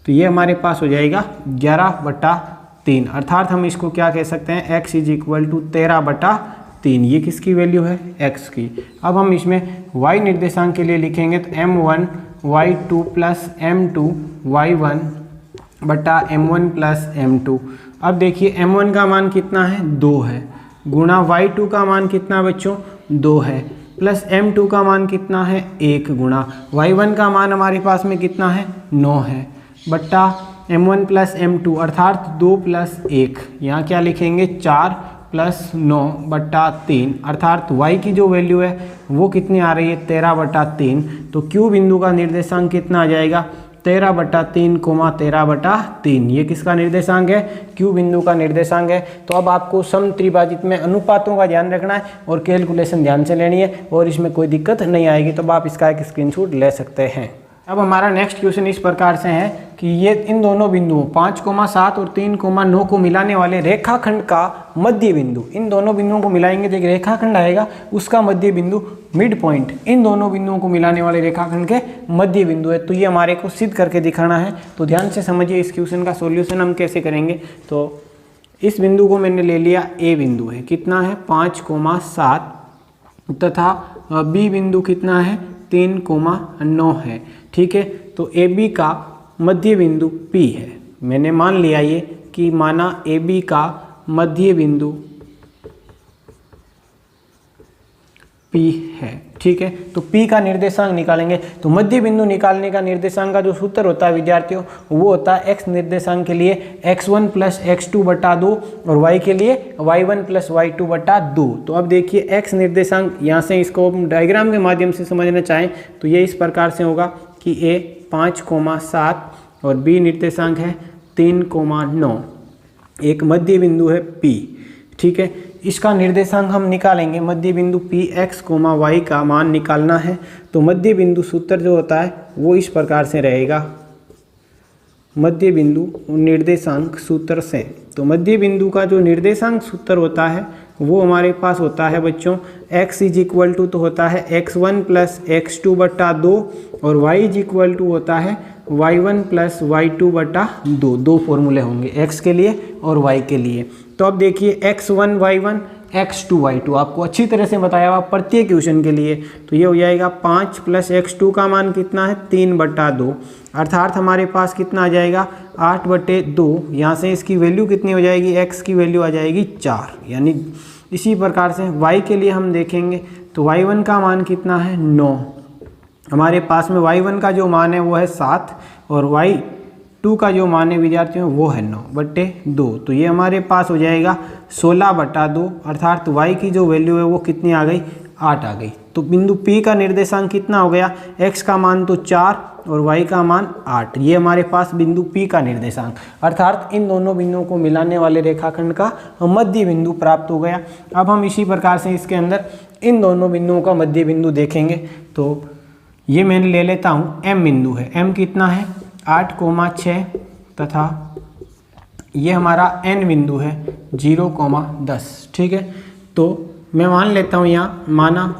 तो ये हमारे पास हो जाएगा 11 बटा 3, अर्थात हम इसको क्या कह सकते हैं, x इज इक्वल टू 13 बटा 3। ये किसकी वैल्यू है, x की। अब हम इसमें y निर्देशांक के लिए लिखेंगे। तो m1 y2 plus m2 y1 बटा m1 प्लस m2। अब देखिए m1 का मान कितना है, 2 है गुणा y2 का मान कितना बच्चों, 2 है प्लस m2 का मान कितना है, 1 गुणा y1 का मान हमारे पास में कितना है, 9 है बट्टा m1 प्लस m2 अर्थात 2 प्लस 1। यहाँ क्या लिखेंगे, 4 प्लस 9 बटा 3, अर्थात y की जो वैल्यू है वो कितनी आ रही है, 13 बटा 3। तो Q बिंदु का निर्देशांक कितना आ जाएगा, 13 बटा 3 कोमा 13 बटा 3। ये किसका निर्देशांक है, Q बिंदु का निर्देशांक है। तो अब आपको सम त्रिभाजित में अनुपातों का ध्यान रखना है और कैलकुलेशन ध्यान से लेनी है और इसमें कोई दिक्कत नहीं आएगी। तो आप इसका एक स्क्रीनशॉट ले सकते हैं। अब हमारा नेक्स्ट क्वेश्चन इस प्रकार से है कि ये इन दोनों बिंदुओं 5,7 और 3,9 को मिलाने वाले रेखाखंड का मध्य बिंदु, इन दोनों बिंदुओं को मिलाएंगे तो एक रेखाखंड आएगा, उसका मध्य बिंदु मिड पॉइंट इन दोनों बिंदुओं को मिलाने वाले रेखाखंड के मध्य बिंदु है। तो ये हमारे को सिद्ध करके दिखाना है। तो ध्यान से समझिए, इस क्वेश्चन का सॉल्यूशन हम कैसे करेंगे। तो इस बिंदु को मैंने ले लिया, ए बिंदु है, कितना है 5,7 तथा बी बिंदु कितना है 3,9 है। ठीक है, तो ए बी का मध्य बिंदु P है। मैंने मान लिया ये कि माना ए बी का मध्य बिंदु P है। ठीक है, तो P का निर्देशांक निकालेंगे। तो मध्य बिंदु निकालने का निर्देशांक का जो सूत्र होता है विद्यार्थियों, वो होता है x निर्देशांक के लिए x1 प्लस x2 बटा 2 और y के लिए y1 प्लस y2 बटा 2। तो अब देखिए x निर्देशांक, यहाँ से इसको हम डायग्राम के माध्यम से समझना चाहें तो ये इस प्रकार से होगा कि a 5,7 और b निर्देशांक है 3,9, एक मध्य बिंदु है P। ठीक है, इसका निर्देशांक हम निकालेंगे। मध्य बिंदु P x, y का मान निकालना है। तो मध्य बिंदु सूत्र जो होता है वो इस प्रकार से रहेगा, मध्य बिंदु निर्देशांक सूत्र से। तो मध्य बिंदु का जो निर्देशांक सूत्र होता है वो हमारे पास होता है बच्चों x इज इक्वल टू तो होता है x1 प्लस x2 बटा 2 और y इज इक्वल टू होता है y1 प्लस y2 बटा 2। दो फॉर्मूले होंगे x के लिए और y के लिए। तो अब देखिए x1 y1 x2 y2 आपको अच्छी तरह से बताया हुआ प्रत्येक क्वेश्चन के लिए। तो ये हो जाएगा 5 प्लस x2 का मान कितना है 3/2, अर्थात हमारे पास कितना आ जाएगा 8/2। यहाँ से इसकी वैल्यू कितनी हो जाएगी, x की वैल्यू आ जाएगी 4। यानी इसी प्रकार से y के लिए हम देखेंगे तो y1 का मान कितना है 9। हमारे पास में y1 का जो मान है वो है 7 और y2 का जो मान है विद्यार्थियों वो है 9/2। तो ये हमारे पास हो जाएगा 16/2, अर्थात y की जो वैल्यू है वो कितनी आ गई 8 आ गई। तो बिंदु P का निर्देशांक कितना हो गया, x का मान तो 4 और y का मान 8। ये हमारे पास बिंदु P का निर्देशांक, अर्थात इन दोनों बिंदुओं को मिलाने वाले रेखाखंड का मध्य बिंदु प्राप्त हो गया। अब हम इसी प्रकार से इसके अंदर इन दोनों बिंदुओं का मध्य बिंदु देखेंगे। तो ये मैं ले लेता हूँ M बिंदु है, M कितना है 8,6 तथा ये हमारा N बिंदु है 0,10। ठीक है, तो मैं मान लेता हूँ यहाँ माना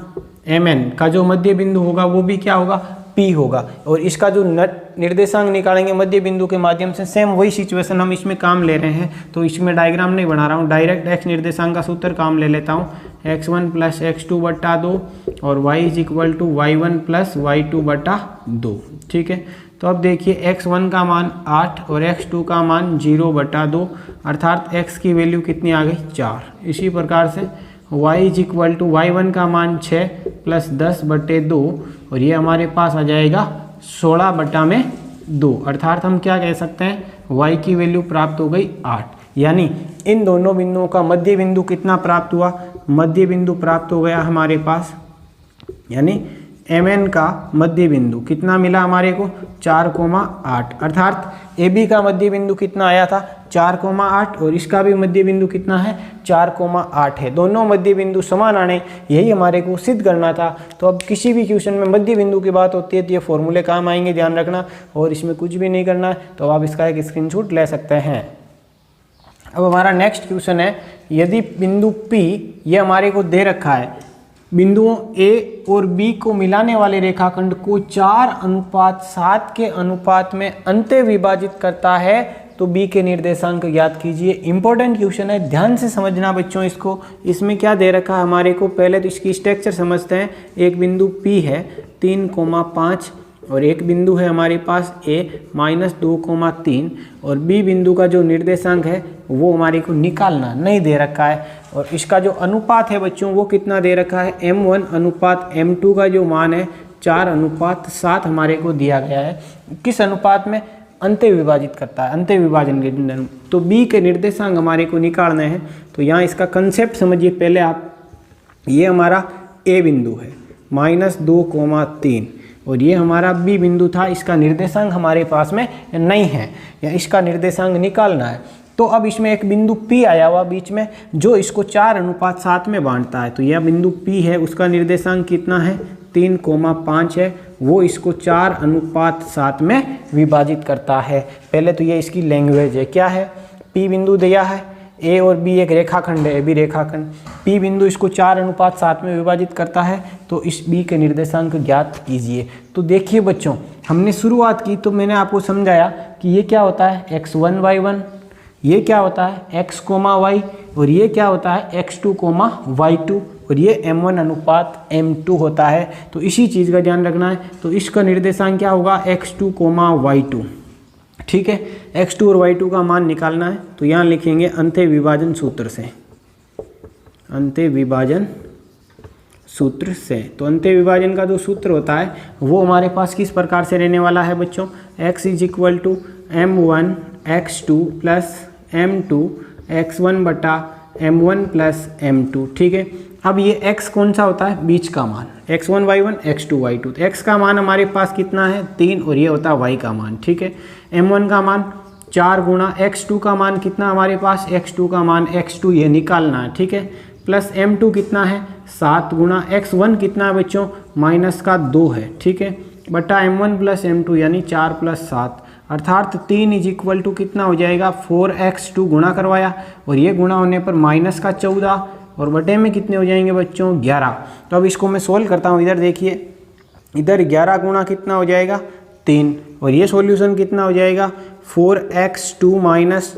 MN का जो मध्य बिंदु होगा वो भी क्या होगा P होगा, और इसका जो निर्देशांक निकालेंगे मध्य बिंदु के माध्यम से, सेम वही सिचुएशन हम इसमें काम ले रहे हैं। तो इसमें डायग्राम नहीं बना रहा हूँ, डायरेक्ट x निर्देशांक का सूत्र काम ले लेता हूँ, x1 प्लस x2 बटा 2 और y is equal to y1 plus y2 बटा 2। ठीक है, तो अब देखिए x1 का मान 8 और x2 का मान 0/2, अर्थात x की वैल्यू कितनी आ गई 4। इसी प्रकार से y is equal to y1 का मान 6 प्लस 10/2 और ये हमारे पास आ जाएगा 16/2, अर्थात हम क्या कह सकते हैं y की वैल्यू प्राप्त हो गई 8। यानी इन दोनों बिंदुओं का मध्य बिंदु कितना प्राप्त हुआ, मध्य बिंदु प्राप्त हो गया हमारे पास, यानी MN का मध्य बिंदु कितना मिला हमारे को 4,8, अर्थात AB का मध्य बिंदु कितना आया था 4,8 और इसका भी मध्य बिंदु कितना है 4,8 है। दोनों मध्य बिंदु समान आने, यही हमारे को सिद्ध करना था। तो अब किसी भी क्वेश्चन में मध्य बिंदु की बात होती है तो ये फॉर्मूले काम आएंगे, ध्यान रखना, और इसमें कुछ भी नहीं करना है। तो आप इसका एक स्क्रीनशॉट ले सकते हैं। अब हमारा नेक्स्ट क्वेश्चन है, यदि बिंदु P ये हमारे को दे रखा है, बिंदुओं A और B को मिलाने वाले रेखाखंड को 4:7 के अनुपात में अंत्य विभाजित करता है, तो B के निर्देशांक ज्ञात कीजिए। इंपॉर्टेंट क्वेश्चन है, ध्यान से समझना बच्चों इसको। इसमें क्या दे रखा है हमारे को, पहले तो इसकी स्ट्रक्चर समझते हैं। एक बिंदु P है 3,5 और एक बिंदु है हमारे पास A -2,3 और B बिंदु का जो निर्देशांक है वो हमारे को निकालना नहीं दे रखा है। और इसका जो अनुपात है बच्चों वो कितना दे रखा है, M1 अनुपात M2 का जो मान है 4:7 हमारे को दिया गया है। किस अनुपात में, अंत्य विभाजित करता है, अंत्य विभाजन के। तो B के निर्देशांक हमारे को निकालने हैं। तो यहाँ इसका कंसेप्ट समझिए पहले आप। ये हमारा A बिंदु है -2,3 और ये हमारा B बिंदु था, इसका निर्देशांक हमारे पास में नहीं है, या इसका निर्देशांक निकालना है। तो अब इसमें एक बिंदु P आया हुआ बीच में जो इसको 4:7 में बांटता है। तो यह बिंदु P है, उसका निर्देशांक कितना है 3,5 है, वो इसको 4:7 में विभाजित करता है। पहले तो ये इसकी लैंग्वेज है, क्या है, P बिंदु दिया है, A और B एक रेखाखंड है, AB रेखाखंड, P बिंदु इसको 4:7 में विभाजित करता है। तो इस B के निर्देशांक ज्ञात कीजिए। तो देखिए बच्चों, हमने शुरुआत की तो मैंने आपको समझाया कि ये क्या होता है x1 y1, ये क्या होता है x, y और ये क्या होता है x2, y2 और ये m1 अनुपात m2 होता है। तो इसी चीज़ का ध्यान रखना है। तो इसका निर्देशांक क्या होगा, x2, y2। ठीक है, x2 और y2 का मान निकालना है। तो यहाँ लिखेंगे अंत्य विभाजन सूत्र से, अंत्य विभाजन सूत्र से। तो अंत्य विभाजन का जो सूत्र होता है वो हमारे पास किस प्रकार से रहने वाला है बच्चों, x = m1 x2 plus m2 x1 बटा m1 प्लस m2। ठीक है, अब ये x कौन सा होता है, बीच का मान, x1 y1 x2 y2। तो x का मान हमारे पास कितना है 3 और ये होता है y का मान। ठीक है, m1 का मान 4 गुणा x2 का मान कितना हमारे पास, x2 का मान x2 ये निकालना है। ठीक है, प्लस m2 कितना है 7 गुणा x1 कितना है बच्चों, -2 है। ठीक है, बटा m1 प्लस m2 यानी 4 + 7 अर्थात 3 = कितना हो जाएगा 4x2 गुणा करवाया और ये गुणा होने पर -14 और बटे में कितने हो जाएंगे बच्चों 11। तो अब इसको मैं सोल्व करता हूँ। इधर देखिए, इधर 11 गुणा कितना हो जाएगा 3 और ये सॉल्यूशन कितना हो जाएगा 4x2 -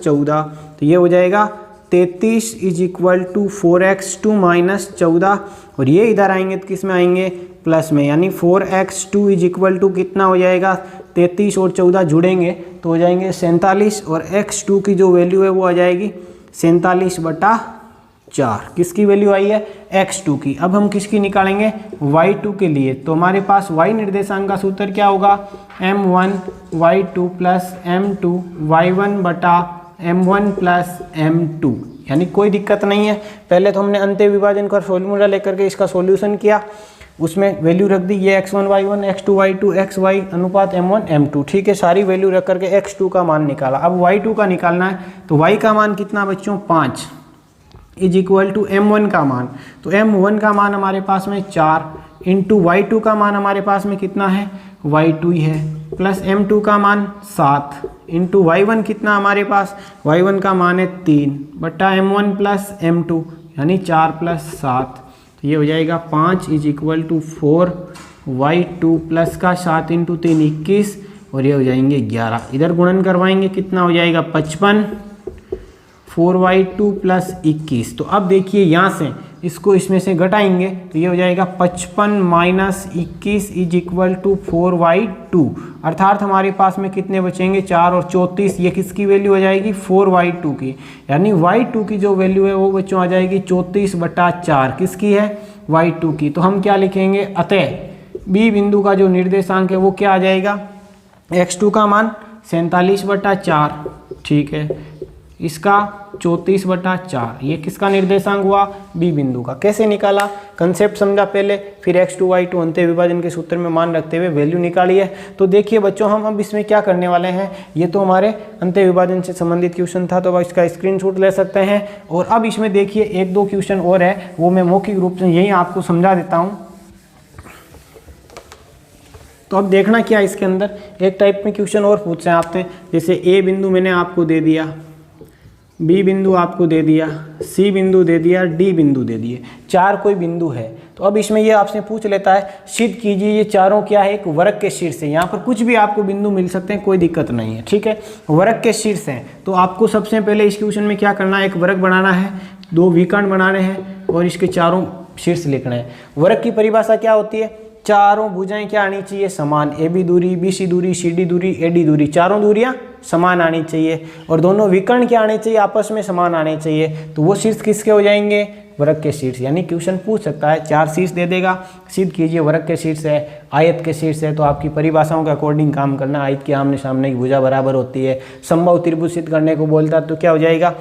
14। तो ये हो जाएगा 33 = 4x2 - 14 और ये इधर आएंगे तो किस में आएंगे, प्लस में, यानी 4x2 = कितना हो जाएगा 33 और 14 जुड़ेंगे तो हो जाएंगे 47 और x2 की जो वैल्यू है वो आ जाएगी 47/4। किसकी वैल्यू आई है, x2 की। अब हम किसकी निकालेंगे, y2 के लिए। तो हमारे पास y निर्देशांक का सूत्र क्या होगा, m1 y2 plus m2 y1 बटा m1 प्लस m2। यानी कोई दिक्कत नहीं है। पहले तो हमने अंत्य विभाजन का फॉर्मूला लेकर के इसका सॉल्यूशन किया, उसमें वैल्यू रख दी, ये x1 y1 x2 y2 xy अनुपात m1 m2। ठीक है, सारी वैल्यू रख करके x2 का मान निकाला। अब y2 का निकालना है। तो y का मान कितना बच्चों 5 = m1 का मान। तो m1 का मान हमारे पास में 4 इंटू y2 का मान हमारे पास में कितना है y2 ही है, प्लस m2 का मान 7 इंटू y1 कितना हमारे पास, y1 का मान है 3 बटा m1 प्लस m2 यानी 4 + 7। तो ये हो जाएगा 5 = 4 y2 प्लस का 7 इंटू 3 21 और ये हो जाएंगे 11। इधर गुणन करवाएंगे कितना हो जाएगा 55, 4y2 प्लस 21। तो अब देखिए यहाँ से इसको इसमें से घटाएंगे तो ये हो जाएगा 55 - 21 = 4y2 अर्थात हमारे पास में कितने बचेंगे 4 और 34। ये किसकी वैल्यू हो जाएगी 4y2 की, यानी y2 की जो वैल्यू है वो बच्चों आ जाएगी 34/4। किसकी है, y2 की। तो हम क्या लिखेंगे, अतः बी बिंदु का जो निर्देशांक है वो क्या आ जाएगा, x2 का मान 47/4। ठीक है, इसका 34/4। ये किसका निर्देशांक हुआ, बी बिंदु का। कैसे निकाला, कंसेप्ट समझा पहले, फिर x2 y2 अंत्य विभाजन के सूत्र में मान रखते हुए वैल्यू निकाली है। तो देखिए बच्चों, हम अब इसमें क्या करने वाले हैं, ये तो हमारे अंत्य विभाजन से संबंधित क्वेश्चन था, तो अब इसका स्क्रीनशॉट ले सकते हैं। और अब इसमें देखिए 1-2 क्वेश्चन और है, वो मैं मौखिक रूप से यही आपको समझा देता हूँ। तो अब देखना क्या इसके अंदर, एक टाइप में क्वेश्चन और पूछ रहे हैं आपसे, जैसे ए बिंदु मैंने आपको दे दिया, बी बिंदु आपको दे दिया, सी बिंदु दे दिया, डी बिंदु दे दिए, 4 कोई बिंदु है। तो अब इसमें ये आपसे पूछ लेता है सिद्ध कीजिए ये चारों क्या है, एक वर्ग के शीर्ष है। यहाँ पर कुछ भी आपको बिंदु मिल सकते हैं, कोई दिक्कत नहीं है। ठीक है, वर्ग के शीर्ष हैं। तो आपको सबसे पहले इस क्वेश्चन में क्या करना है, एक वर्ग बनाना है, 2 विकर्ण बनाने हैं और इसके चारों शीर्ष लिखना है। वर्ग की परिभाषा क्या होती है, चारों भुजाएं क्या आनी चाहिए, समान, ए बी दूरी, बी सी दूरी, सी डी दूरी, ए डी दूरी, चारों दूरियां समान आनी चाहिए। और दोनों विकर्ण क्या आने चाहिए, आपस में समान आने चाहिए। तो वो शीर्ष किसके हो जाएंगे, वर्ग के शीर्ष। यानी क्वेश्चन पूछ सकता है 4 शीर्ष दे देगा, सिद्ध कीजिए वर्ग के शीर्ष है, आयत के शीर्ष है। तो आपकी परिभाषाओं के अकॉर्डिंग काम करना, आयत के आमने सामने की भुजा बराबर होती है, समबाहु त्रिभुज सिद्ध करने को बोलता है, तो क्या हो जाएगा,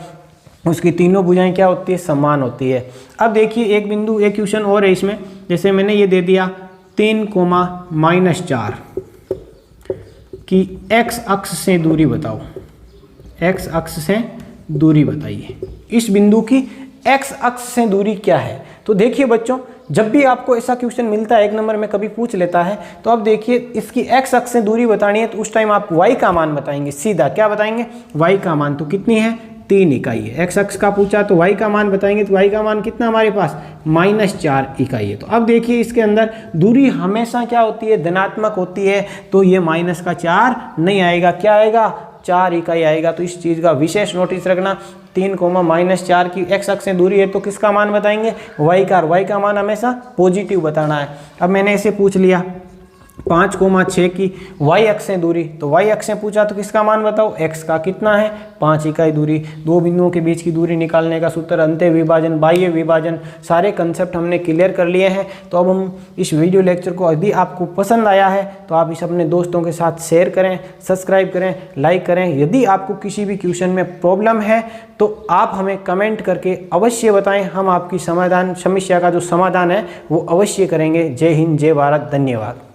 उसकी तीनों भुजाएं क्या होती है, समान होती है। अब देखिए एक बिंदु, एक क्वेश्चन और है इसमें, जैसे मैंने ये दे दिया 3, कि x अक्ष से दूरी बताओ, x अक्ष से दूरी बताइए। इस बिंदु की x अक्ष से दूरी क्या है। तो देखिए बच्चों, जब भी आपको ऐसा क्वेश्चन मिलता है 1 नंबर में कभी पूछ लेता है, तो अब देखिए इसकी x अक्ष से दूरी बतानी है, तो उस टाइम आप y का मान बताएंगे, सीधा क्या बताएंगे, y का मान। तो कितनी है, 3 इकाई है। x अक्ष का पूछा तो y का मान बताएंगे, तो y का मान कितना हमारे पास, -4 इकाई है। तो अब देखिए इसके अंदर दूरी हमेशा क्या होती है, धनात्मक होती है। तो ये -4 नहीं आएगा, क्या आएगा, 4 इकाई आएगा। तो इस चीज़ का विशेष नोटिस रखना, 3, -4 की x अक्ष से दूरी है तो किसका मान बताएंगे, y का। y का मान हमेशा पॉजिटिव बताना है। अब मैंने इसे पूछ लिया 5, 6 की y अक्ष से दूरी, तो y अक्ष से पूछा तो किसका मान बताओ, x का। कितना है, 5 इकाई दूरी। दो बिंदुओं के बीच की दूरी निकालने का सूत्र अंत्य विभाजन, बाह्य विभाजन, सारे कंसेप्ट हमने क्लियर कर लिए हैं। तो अब हम इस वीडियो लेक्चर को, यदि आपको पसंद आया है तो आप इसे अपने दोस्तों के साथ शेयर करें, सब्सक्राइब करें, लाइक करें। यदि आपको किसी भी क्वेश्चन में प्रॉब्लम है तो आप हमें कमेंट करके अवश्य बताएं, हम आपकी समस्या का जो समाधान है वो अवश्य करेंगे। जय हिंद, जय भारत, धन्यवाद।